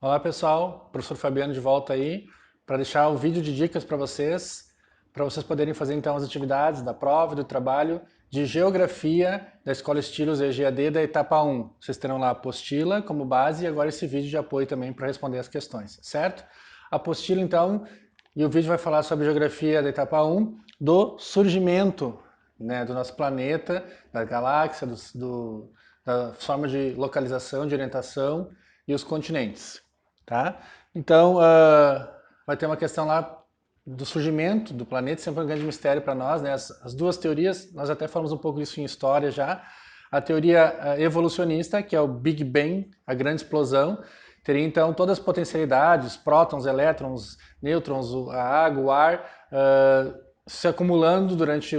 Olá pessoal, professor Fabiano de volta aí para deixar o vídeo de dicas para vocês poderem fazer então as atividades da prova e do trabalho de Geografia da Escola Estilos EGAD da etapa 1. Vocês terão lá a apostila como base e agora esse vídeo de apoio também para responder as questões, certo? A apostila então, e o vídeo vai falar sobre Geografia da etapa 1, do surgimento, né, do nosso planeta, da galáxia, da forma de localização, de orientação e os continentes. Tá? Então, vai ter uma questão lá do surgimento do planeta, sempre um grande mistério para nós, né? As duas teorias, nós até falamos um pouco disso em história já. A teoria evolucionista, que é o Big Bang, a grande explosão, teria então todas as potencialidades, prótons, elétrons, nêutrons, a água, o ar, se acumulando durante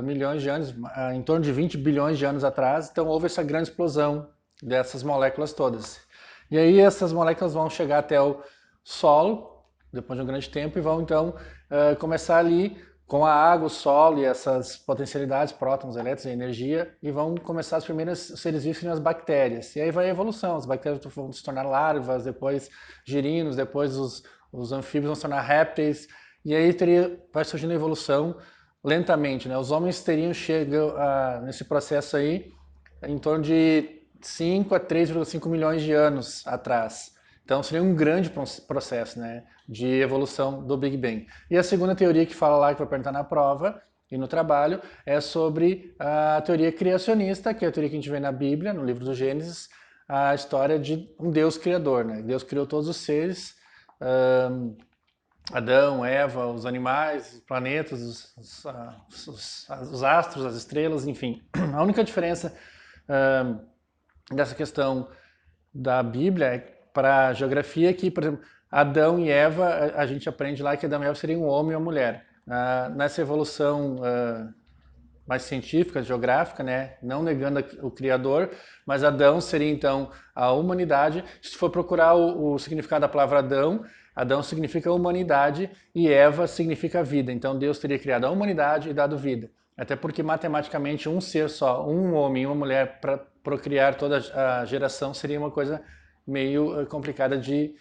milhões de anos, em torno de 20 bilhões de anos atrás. Então houve essa grande explosão dessas moléculas todas. E aí essas moléculas vão chegar até o solo, depois de um grande tempo, e vão então começar ali com a água, o solo e essas potencialidades, prótons, elétrons e energia, e vão começar os primeiros seres vivos, as bactérias. E aí vai a evolução, as bactérias vão se tornar larvas, depois girinos, depois os anfíbios vão se tornar répteis, e aí vai surgindo a evolução lentamente, né? Os homens chegam nesse processo aí em torno de 5 a 3,5 milhões de anos atrás. Então seria um grande processo, né, de evolução do Big Bang. E a segunda teoria que fala lá, que vai perguntar na prova e no trabalho, é sobre a teoria criacionista, que é a teoria que a gente vê na Bíblia, no livro do Gênesis, a história de um Deus criador, né? Deus criou todos os seres, Adão, Eva, os animais, os planetas, os astros, as estrelas, enfim. A única diferença dessa questão da Bíblia para a geografia que, por exemplo, Adão e Eva, a gente aprende lá que Adão e Eva seriam um homem e uma mulher. Nessa evolução mais científica, geográfica, né, não negando o Criador, mas Adão seria então a humanidade. Se for procurar o significado da palavra Adão, Adão significa humanidade e Eva significa vida. Então Deus teria criado a humanidade e dado vida. Até porque matematicamente um ser só, um homem e uma mulher para procriar toda a geração seria uma coisa meio complicada de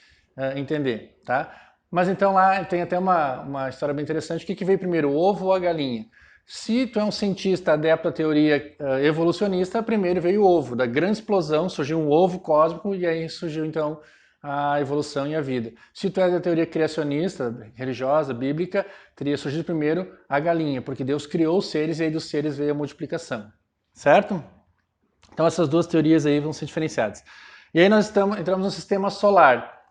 entender, tá? Mas então lá tem até uma história bem interessante. O que veio primeiro, o ovo ou a galinha? Se tu é um cientista adepto à teoria evolucionista, primeiro veio o ovo, da grande explosão, surgiu um ovo cósmico e aí surgiu então a evolução e a vida. Se tu é da teoria criacionista, religiosa, bíblica, teria surgido primeiro a galinha, porque Deus criou os seres e aí dos seres veio a multiplicação. Certo? Então essas duas teorias aí vão ser diferenciadas. E aí nós entramos no sistema solar.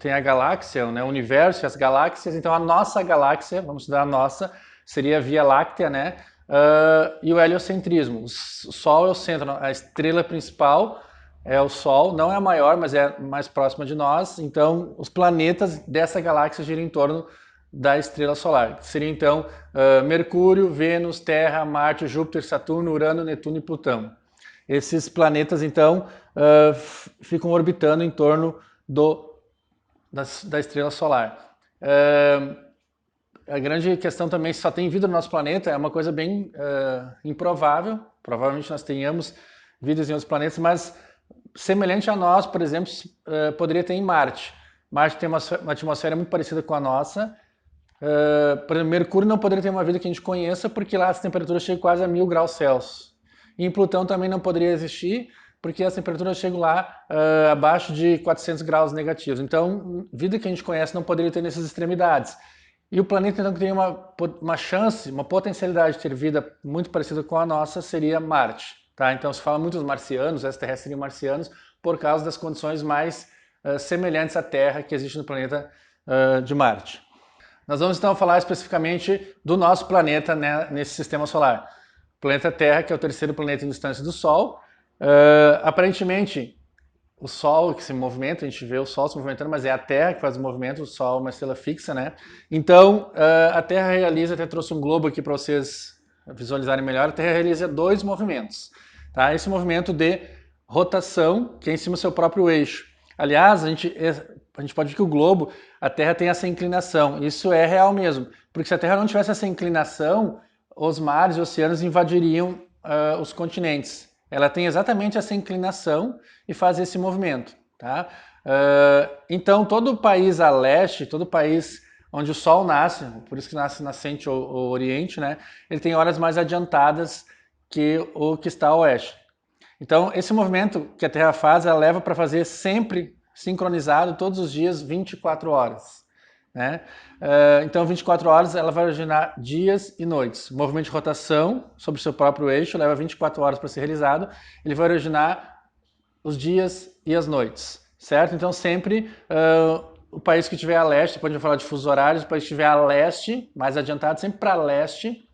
Tem a galáxia, né, o universo e as galáxias. Então a nossa galáxia, vamos estudar a nossa, seria a Via Láctea, né? E o heliocentrismo. O Sol é o centro, a estrela principal é o Sol, não é a maior, mas é mais próxima de nós. Então os planetas dessa galáxia giram em torno da estrela solar. Seria então Mercúrio, Vênus, Terra, Marte, Júpiter, Saturno, Urano, Netuno e Plutão. Esses planetas, então, ficam orbitando em torno da estrela solar. A grande questão também, se só tem vida no nosso planeta, é uma coisa bem improvável. Provavelmente nós tenhamos vidas em outros planetas, mas semelhante a nós, por exemplo, poderia ter em Marte. Marte tem uma atmosfera muito parecida com a nossa. Por exemplo, Mercúrio não poderia ter uma vida que a gente conheça, porque lá as temperaturas chegam quase a 1000 graus Celsius. E em Plutão também não poderia existir, porque as temperaturas chegam lá abaixo de 400 graus negativos. Então, vida que a gente conhece não poderia ter nessas extremidades. E o planeta então que tem uma chance, uma potencialidade de ter vida muito parecida com a nossa seria Marte. Tá? Então se fala muito dos marcianos, extraterrestres seriam marcianos, por causa das condições mais semelhantes à Terra que existe no planeta de Marte. Nós vamos então falar especificamente do nosso planeta, né, nesse sistema solar. O planeta Terra, que é o terceiro planeta em distância do Sol. Aparentemente, o Sol que se movimenta, a gente vê o Sol se movimentando, mas é a Terra que faz o movimento, o Sol é uma estrela fixa, né? Então, a Terra realiza, até trouxe um globo aqui para vocês visualizarem melhor, a Terra realiza dois movimentos. Tá? Esse movimento de rotação, que é em cima do seu próprio eixo. Aliás, a gente pode ver que o globo, a Terra tem essa inclinação. Isso é real mesmo, porque se a Terra não tivesse essa inclinação, os mares e oceanos invadiriam os continentes. Ela tem exatamente essa inclinação e faz esse movimento. Tá? Então, todo o país a leste, todo o país onde o Sol nasce, por isso que nasce nascente ou oriente, né? Ele tem horas mais adiantadas que o que está a oeste. Então, esse movimento que a Terra faz, ela leva para fazer sempre sincronizado, todos os dias, 24 horas. Né? Então, 24 horas ela vai originar dias e noites. O movimento de rotação sobre o seu próprio eixo leva 24 horas para ser realizado. Ele vai originar os dias e as noites, certo? Então, sempre o país que estiver a leste, depois a gente vai falar de fusos horários, o país que estiver a leste, mais adiantado, sempre para leste,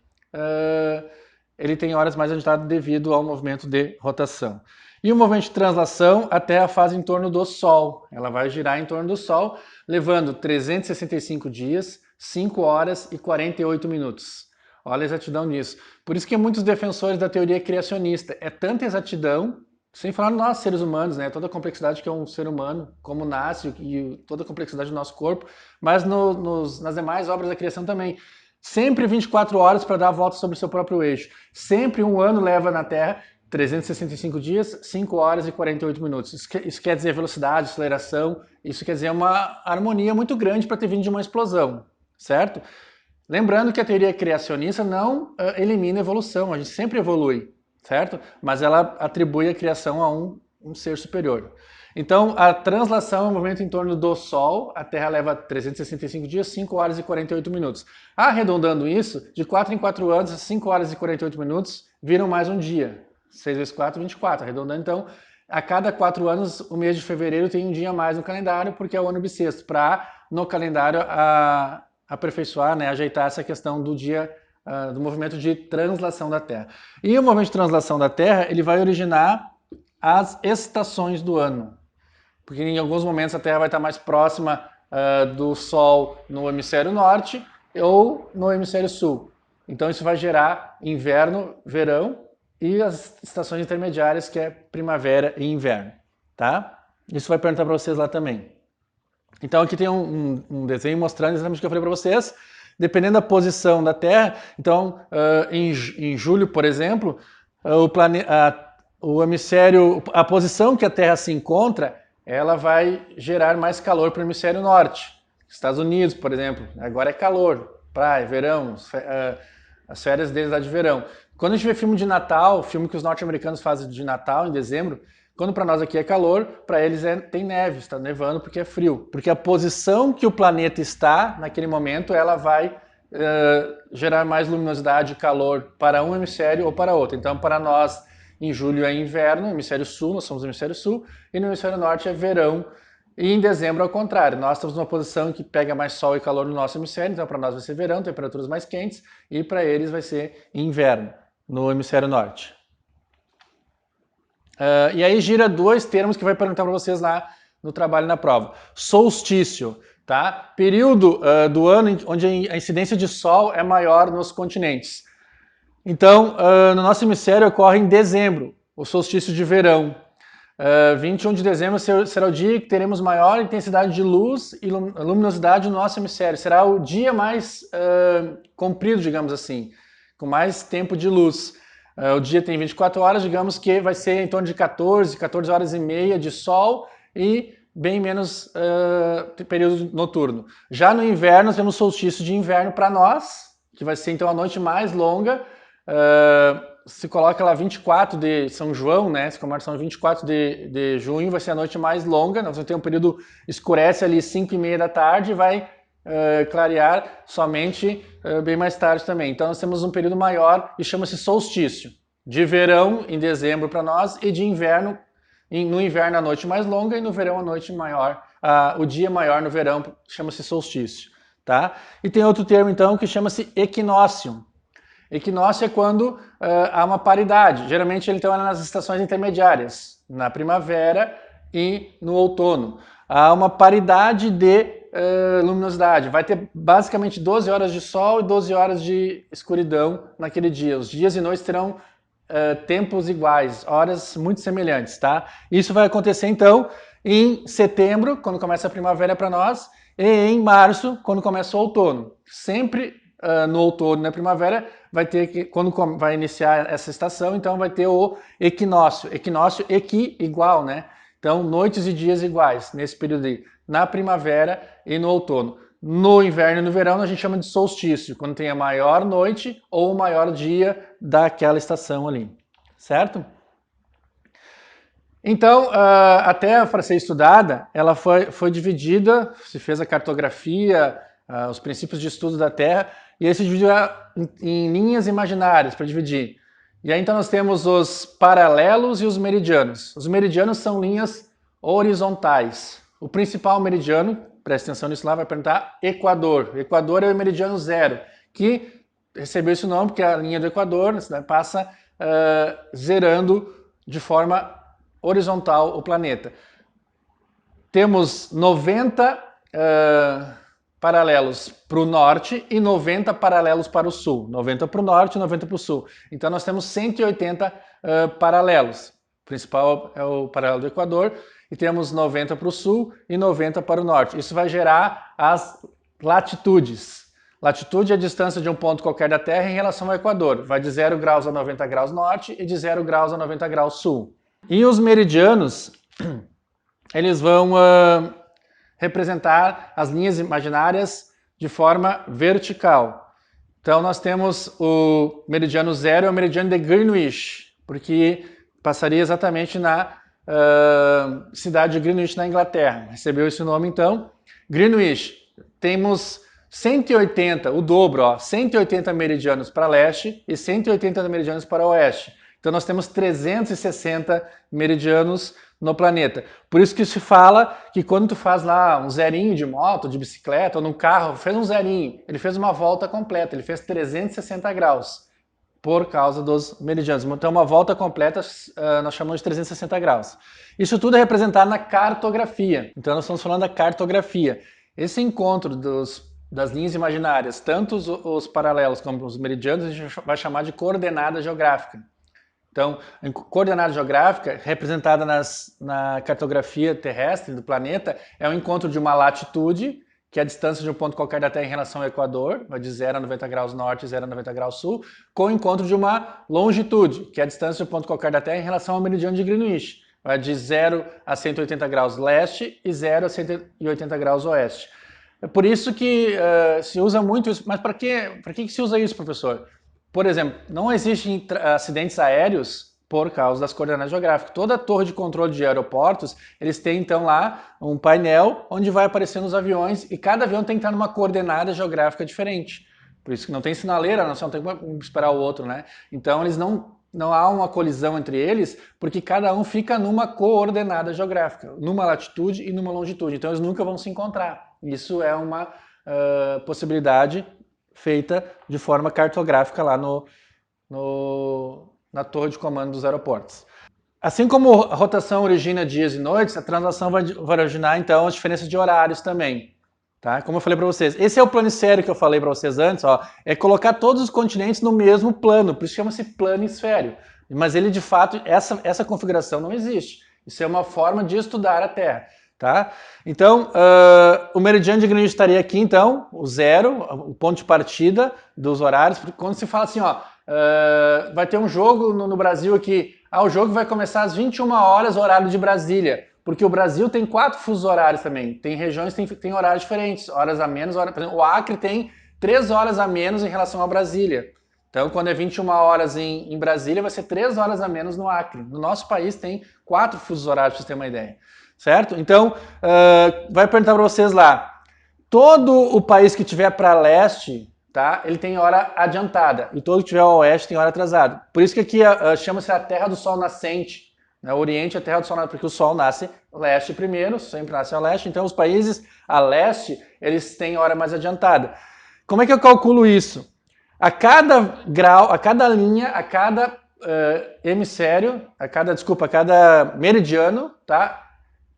ele tem horas mais adiantadas devido ao movimento de rotação. E o movimento de translação, a Terra faz em torno do Sol. Ela vai girar em torno do Sol, levando 365 dias, 5 horas e 48 minutos. Olha a exatidão nisso. Por isso que muitos defensores da teoria criacionista, é tanta exatidão, sem falar nós, seres humanos, né? Toda a complexidade que é um ser humano, como nasce e toda a complexidade do nosso corpo, mas nas demais obras da criação também. Sempre 24 horas para dar a volta sobre o seu próprio eixo. Sempre um ano leva na Terra 365 dias, 5 horas e 48 minutos. Isso quer dizer velocidade, aceleração, isso quer dizer uma harmonia muito grande para ter vindo de uma explosão, certo? Lembrando que a teoria criacionista não elimina a evolução, a gente sempre evolui, certo? Mas ela atribui a criação a um ser superior. Então, a translação é um movimento em torno do Sol, a Terra leva 365 dias, 5 horas e 48 minutos. Arredondando isso, de 4 em 4 anos, 5 horas e 48 minutos viram mais um dia. 6 vezes 4, 24. Arredondando, então, a cada 4 anos, o mês de fevereiro tem um dia a mais no calendário, porque é o ano bissexto, para no calendário aperfeiçoar, né, ajeitar essa questão do dia, do movimento de translação da Terra. E o movimento de translação da Terra, ele vai originar as estações do ano. Porque em alguns momentos a Terra vai estar mais próxima do Sol no hemisfério norte ou no hemisfério sul. Então isso vai gerar inverno, verão e as estações intermediárias, que é primavera e inverno. Tá? Isso vai perguntar para vocês lá também. Então aqui tem um desenho mostrando exatamente o que eu falei para vocês. Dependendo da posição da Terra, então em julho, por exemplo, o hemisfério, a posição que a Terra se encontra, ela vai gerar mais calor para o hemisfério norte. Estados Unidos, por exemplo, agora é calor, praia, verão, as férias deles lá de verão. Quando a gente vê filme de Natal, filme que os norte-americanos fazem de Natal, em dezembro, quando para nós aqui é calor, para eles tem neve, está nevando porque é frio. Porque a posição que o planeta está naquele momento, ela vai gerar mais luminosidade e calor para um hemisfério ou para outro. Então, para nós, em julho é inverno, hemisfério sul, nós somos hemisfério sul, e no hemisfério norte é verão, e em dezembro ao contrário. Nós estamos numa posição que pega mais sol e calor no nosso hemisfério, então para nós vai ser verão, temperaturas mais quentes, e para eles vai ser inverno, no hemisfério norte. E aí gira dois termos que vai perguntar para vocês lá no trabalho na prova. Solstício, tá? Período do ano onde a incidência de sol é maior nos continentes. Então, no nosso hemisfério ocorre em dezembro, o solstício de verão. 21 de dezembro será o dia que teremos maior intensidade de luz e luminosidade no nosso hemisfério. Será o dia mais comprido, digamos assim, com mais tempo de luz. O dia tem 24 horas, digamos que vai ser em torno de 14 horas e meia de sol e bem menos período noturno. Já no inverno, nós temos solstício de inverno para nós, que vai ser então a noite mais longa. Se coloca lá 24 de São João, né? Se comemoração 24 de junho, vai ser a noite mais longa. Nós vamos ter um período, escurece ali 5h30 da tarde e vai clarear somente bem mais tarde também. Então nós temos um período maior e chama-se solstício. De verão em dezembro para nós e de inverno, no inverno a noite mais longa e no verão a noite maior, o dia maior no verão chama-se solstício. Tá? E tem outro termo então que chama-se equinócio. Equinócio é quando há uma paridade. Geralmente ele está nas estações intermediárias, na primavera e no outono. Há uma paridade de luminosidade. Vai ter basicamente 12 horas de sol e 12 horas de escuridão naquele dia. Os dias e noites terão tempos iguais, horas muito semelhantes, tá? Isso vai acontecer então em setembro, quando começa a primavera para nós, e em março, quando começa o outono. Sempre no outono e na primavera vai ter que, quando vai iniciar essa estação, então vai ter o equinócio. Equinócio, equi, igual, né? Então, noites e dias iguais nesse período aí, na primavera e no outono. No inverno e no verão a gente chama de solstício, quando tem a maior noite ou o maior dia daquela estação ali, certo? Então, a Terra, para ser estudada, ela foi dividida, se fez a cartografia, os princípios de estudo da Terra, e aí se dividiu em linhas imaginárias para dividir. E aí então nós temos os paralelos e os meridianos. Os meridianos são linhas horizontais. O principal meridiano, presta atenção nisso lá, vai perguntar Equador. O Equador é o meridiano zero, que recebeu esse nome porque a linha do Equador passa zerando de forma horizontal o planeta. Temos 90 paralelos para o norte e 90 paralelos para o sul. 90 para o norte e 90 para o sul. Então nós temos 180 paralelos. O principal é o paralelo do Equador e temos 90 para o sul e 90 para o norte. Isso vai gerar as latitudes. Latitude é a distância de um ponto qualquer da Terra em relação ao Equador. Vai de 0 graus a 90 graus norte e de 0 graus a 90 graus sul. E os meridianos, eles vão representar as linhas imaginárias de forma vertical. Então nós temos o meridiano zero, é o meridiano de Greenwich, porque passaria exatamente na cidade de Greenwich, na Inglaterra. Recebeu esse nome então. Greenwich, temos 180, o dobro, 180 meridianos para leste e 180 meridianos para oeste. Então nós temos 360 meridianos no planeta. Por isso que se fala que quando tu faz lá um zerinho de moto, de bicicleta ou num carro, fez um zerinho, ele fez uma volta completa, ele fez 360 graus por causa dos meridianos. Então uma volta completa nós chamamos de 360 graus. Isso tudo é representado na cartografia. Então nós estamos falando da cartografia. Esse encontro das linhas imaginárias, tanto os paralelos como os meridianos, a gente vai chamar de coordenada geográfica. Então, coordenada geográfica, representada na cartografia terrestre do planeta, é o encontro de uma latitude, que é a distância de um ponto qualquer da Terra em relação ao Equador, vai de 0 a 90 graus norte e 0 a 90 graus sul, com o encontro de uma longitude, que é a distância de um ponto qualquer da Terra em relação ao meridiano de Greenwich, vai de 0 a 180 graus leste e 0 a 180 graus oeste. É por isso que se usa muito isso. Mas para que se usa isso, professor? Por exemplo, não existem acidentes aéreos por causa das coordenadas geográficas. Toda torre de controle de aeroportos, eles têm então lá um painel onde vai aparecendo os aviões e cada avião tem que estar numa coordenada geográfica diferente. Por isso que não tem sinaleira, não tem como esperar o outro, né? Então eles não há uma colisão entre eles, porque cada um fica numa coordenada geográfica, numa latitude e numa longitude. Então eles nunca vão se encontrar. Isso é uma possibilidade feita de forma cartográfica lá na torre de comando dos aeroportos. Assim como a rotação origina dias e noites, a translação vai originar então as diferenças de horários também. Tá? Como eu falei para vocês, esse é o planisfério que eu falei para vocês antes, é colocar todos os continentes no mesmo plano, por isso chama-se planisfério. Mas ele de fato, essa configuração não existe. Isso é uma forma de estudar a Terra. Tá? Então, o meridiano de Greenwich estaria aqui, então, o zero, o ponto de partida dos horários. Porque quando se fala assim, vai ter um jogo no Brasil aqui, o jogo vai começar às 21 horas, horário de Brasília, porque o Brasil tem 4 fusos horários também, tem regiões que tem horários diferentes, horas a menos, por exemplo, o Acre tem 3 horas a menos em relação a Brasília. Então, quando é 21 horas em Brasília, vai ser 3 horas a menos no Acre. No nosso país tem 4 fusos horários, para vocês terem uma ideia. Certo? Então, vai perguntar para vocês lá. Todo o país que tiver para leste, tá? Ele tem hora adiantada. E todo que tiver ao oeste tem hora atrasada. Por isso que aqui chama-se a Terra do Sol Nascente. Né? O Oriente é a Terra do Sol Nascente, porque o Sol nasce leste primeiro, sempre nasce a leste. Então, os países a leste, eles têm hora mais adiantada. Como é que eu calculo isso? A cada grau, a cada linha, a cada hemisfério, a cada meridiano, tá?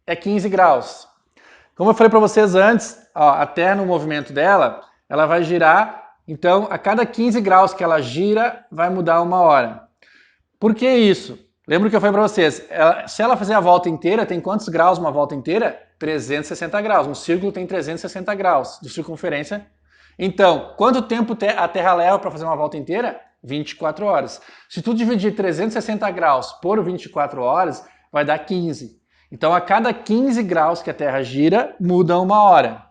É 15 graus. Como eu falei para vocês antes, a Terra no movimento dela, ela vai girar, então a cada 15 graus que ela gira, vai mudar 1 hora. Por que isso? Lembra que eu falei para vocês, se ela fizer a volta inteira, tem quantos graus uma volta inteira? 360 graus. Um círculo tem 360 graus de circunferência. Então, quanto tempo a Terra leva para fazer uma volta inteira? 24 horas. Se tu dividir 360 graus por 24 horas, vai dar 15. Então, a cada 15 graus que a Terra gira, muda 1 hora.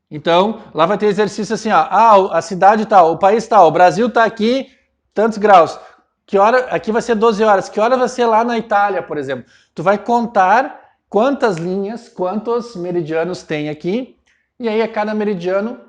Então, lá vai ter exercício assim, ó, a cidade tal, o país tal, o Brasil está aqui, tantos graus. Que hora? Aqui vai ser 12 horas. Que hora vai ser lá na Itália, por exemplo? Tu vai contar quantas linhas, quantos meridianos tem aqui, e aí a cada meridiano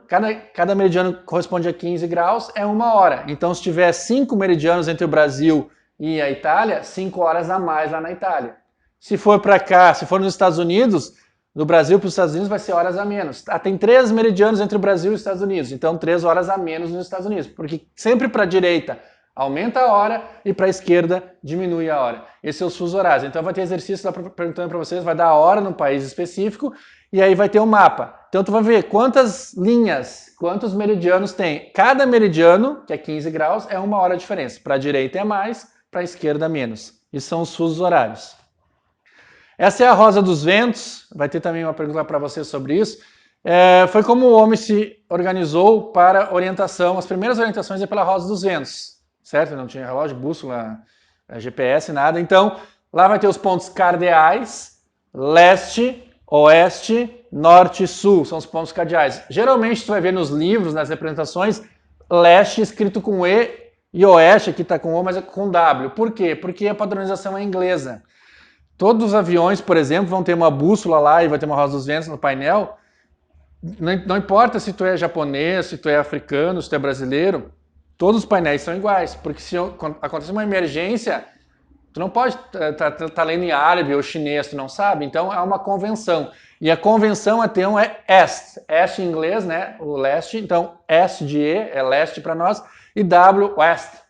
corresponde a 15 graus, é 1 hora. Então, se tiver 5 meridianos entre o Brasil e a Itália, 5 horas a mais lá na Itália. Se for para cá, se for nos Estados Unidos, do Brasil para os Estados Unidos vai ser horas a menos. Tem 3 meridianos entre o Brasil e os Estados Unidos, então 3 horas a menos nos Estados Unidos, porque sempre para a direita aumenta a hora e para a esquerda diminui a hora. Esse é os fusos horários. Então vai ter exercício lá perguntando para vocês, vai dar a hora num país específico e aí vai ter um mapa. Então tu vai ver quantas linhas, quantos meridianos tem. Cada meridiano, que é 15 graus, é 1 hora de diferença. Para a direita é mais, para a esquerda menos. Isso são os fusos horários. Essa é a rosa dos ventos, vai ter também uma pergunta para você sobre isso. Foi como o homem se organizou para orientação. As primeiras orientações é pela rosa dos ventos, certo? Não tinha relógio, bússola, GPS, nada. Então, lá vai ter os pontos cardeais, leste, oeste, norte e sul, são os pontos cardeais. Geralmente, tu vai ver nos livros, nas representações, leste escrito com E oeste aqui está com O, mas é com W. Por quê? Porque a padronização é inglesa. Todos os aviões, por exemplo, vão ter uma bússola lá e vai ter uma rosa dos ventos no painel. Não importa se tu é japonês, se tu é africano, se tu é brasileiro, todos os painéis são iguais. Porque se acontecer uma emergência, tu não pode tá lendo em árabe ou chinês, tu não sabe. Então é uma convenção. E a convenção até é est. Est em inglês, né? O leste. Então, est de E é leste para nós. E W, west.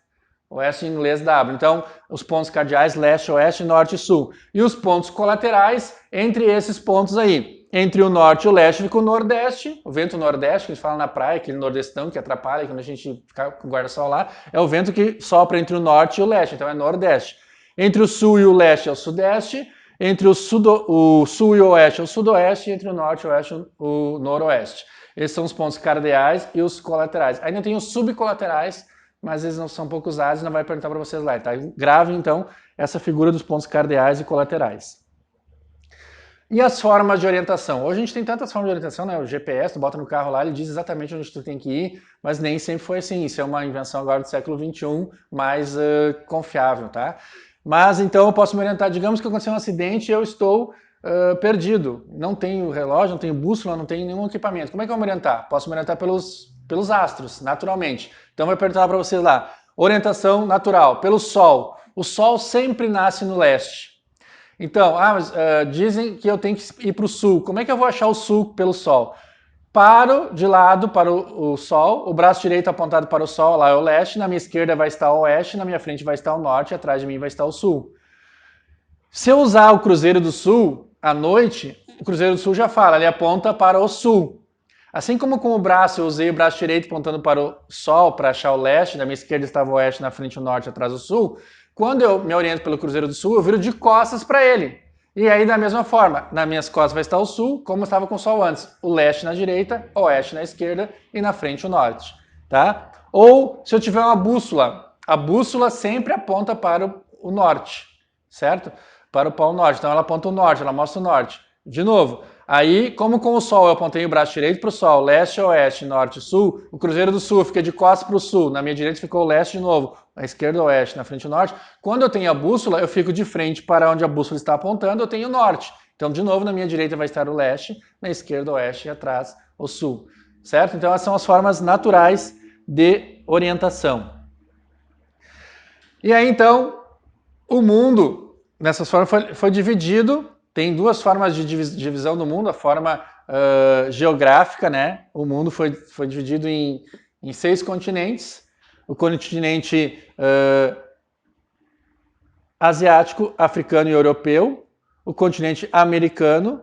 Oeste em inglês W. Então, os pontos cardeais, leste, oeste, norte e sul. E os pontos colaterais, entre esses pontos aí. Entre o norte e o leste fica o nordeste, o vento nordeste, que a gente fala na praia, aquele nordestão que atrapalha quando a gente fica com o guarda-sol lá, é o vento que sopra entre o norte e o leste, então é nordeste. Entre o sul e o leste é o sudeste, entre o sul e o oeste é o sudoeste, e entre o norte e o oeste o noroeste. Esses são os pontos cardeais e os colaterais. Ainda tem os subcolaterais, mas eles não são pouco usados e não vai perguntar para vocês lá. Tá? Grave, então, essa figura dos pontos cardeais e colaterais. E as formas de orientação? Hoje a gente tem tantas formas de orientação, né? O GPS, tu bota no carro lá, ele diz exatamente onde tu tem que ir, mas nem sempre foi assim. Isso é uma invenção agora do século XXI, mais confiável, tá? Mas, então, eu posso me orientar. Digamos que aconteceu um acidente e eu estou perdido. Não tenho relógio, não tenho bússola, não tenho nenhum equipamento. Como é que eu vou me orientar? Posso me orientar pelos astros, naturalmente. Então, eu vou perguntar para vocês lá. Orientação natural, pelo Sol. O Sol sempre nasce no leste. Então, dizem que eu tenho que ir para o sul. Como é que eu vou achar o sul pelo Sol? Paro de lado para o Sol, o braço direito apontado para o Sol, lá é o leste, na minha esquerda vai estar o oeste, na minha frente vai estar o norte, atrás de mim vai estar o sul. Se eu usar o Cruzeiro do Sul à noite, o Cruzeiro do Sul já fala, ele aponta para o sul. Assim como com o braço, eu usei o braço direito apontando para o Sol para achar o leste, na minha esquerda estava o oeste, na frente o norte, atrás o sul. Quando eu me oriento pelo Cruzeiro do Sul, eu viro de costas para ele. E aí, da mesma forma, nas minhas costas vai estar o sul, como estava com o Sol antes. O leste na direita, o oeste na esquerda e na frente o norte. Tá? Ou, se eu tiver uma bússola, a bússola sempre aponta para o norte, certo? Para o polo norte. Então, ela aponta o norte, ela mostra o norte. De novo, aí, como com o Sol eu apontei o braço direito para o Sol, leste, oeste, norte, sul, o Cruzeiro do Sul fica de costas para o sul, na minha direita ficou o leste de novo, na esquerda o oeste, na frente o norte. Quando eu tenho a bússola, eu fico de frente para onde a bússola está apontando, eu tenho o norte. Então, de novo, na minha direita vai estar o leste, na esquerda o oeste e atrás o sul, certo? Então, essas são as formas naturais de orientação. E aí, então, o mundo, nessas formas, foi dividido. Tem duas formas de divisão do mundo, a forma geográfica, né? O mundo foi dividido em 6 continentes. O continente asiático, africano e europeu, o continente americano,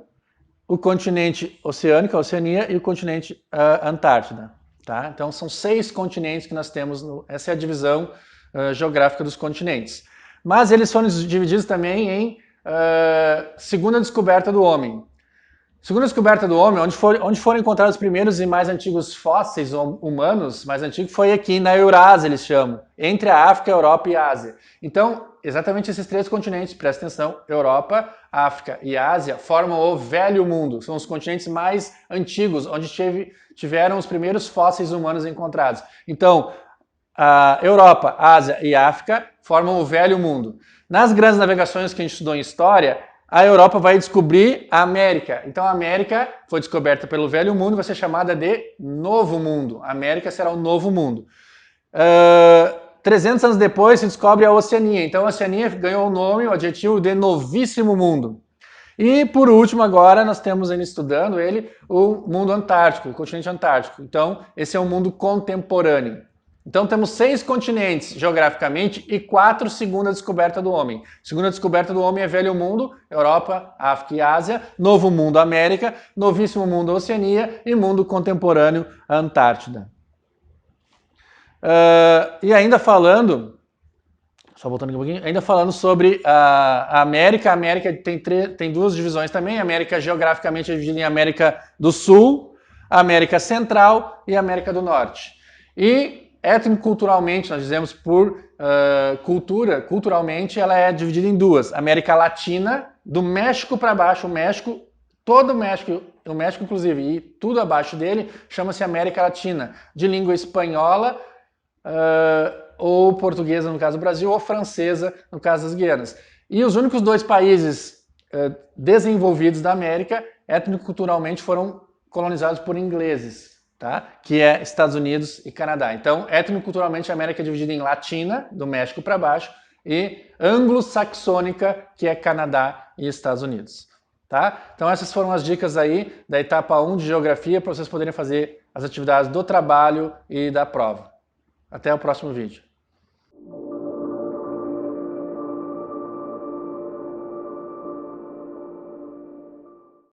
o continente oceânico, a Oceania, e o continente Antártida. Tá? Então são 6 continentes que nós temos, essa é a divisão geográfica dos continentes. Mas eles foram divididos também em segunda descoberta do homem. Segundo a descoberta do homem, onde foram encontrados os primeiros e mais antigos fósseis humanos, mais antigo foi aqui na Eurásia, eles chamam, entre a África, a Europa e a Ásia. Então, exatamente esses três continentes, presta atenção, Europa, África e Ásia, formam o Velho Mundo. São os continentes mais antigos, onde tiveram os primeiros fósseis humanos encontrados. Então, a Europa, Ásia e África formam o Velho Mundo. Nas grandes navegações que a gente estudou em História, a Europa vai descobrir a América. Então a América foi descoberta pelo Velho Mundo e vai ser chamada de Novo Mundo. A América será o Novo Mundo. 300 anos depois se descobre a Oceania. Então a Oceania ganhou o nome, o adjetivo de Novíssimo Mundo. E por último agora nós temos ainda estudando ele o mundo antártico, o continente antártico. Então esse é um mundo contemporâneo. Então temos 6 continentes geograficamente e 4 segundo a descoberta do homem. Segundo a descoberta do homem é Velho Mundo, Europa, África e Ásia, Novo Mundo, América, Novíssimo Mundo, Oceania e Mundo Contemporâneo, Antártida. E ainda falando, só voltando aqui um pouquinho, ainda falando sobre a América tem 2 divisões também, a América geograficamente é dividida em América do Sul, América Central e América do Norte. E etnoculturalmente, nós dizemos por culturalmente, ela é dividida em 2. América Latina, do México para baixo, todo o México inclusive, e tudo abaixo dele, chama-se América Latina, de língua espanhola, ou portuguesa, no caso do Brasil, ou francesa, no caso das Guianas. E os únicos 2 países desenvolvidos da América, etnoculturalmente, foram colonizados por ingleses. Tá? Que é Estados Unidos e Canadá. Então, etnoculturalmente, a América é dividida em Latina, do México para baixo, e anglo-saxônica, que é Canadá e Estados Unidos. Tá? Então, essas foram as dicas aí da etapa 1 de Geografia, para vocês poderem fazer as atividades do trabalho e da prova. Até o próximo vídeo.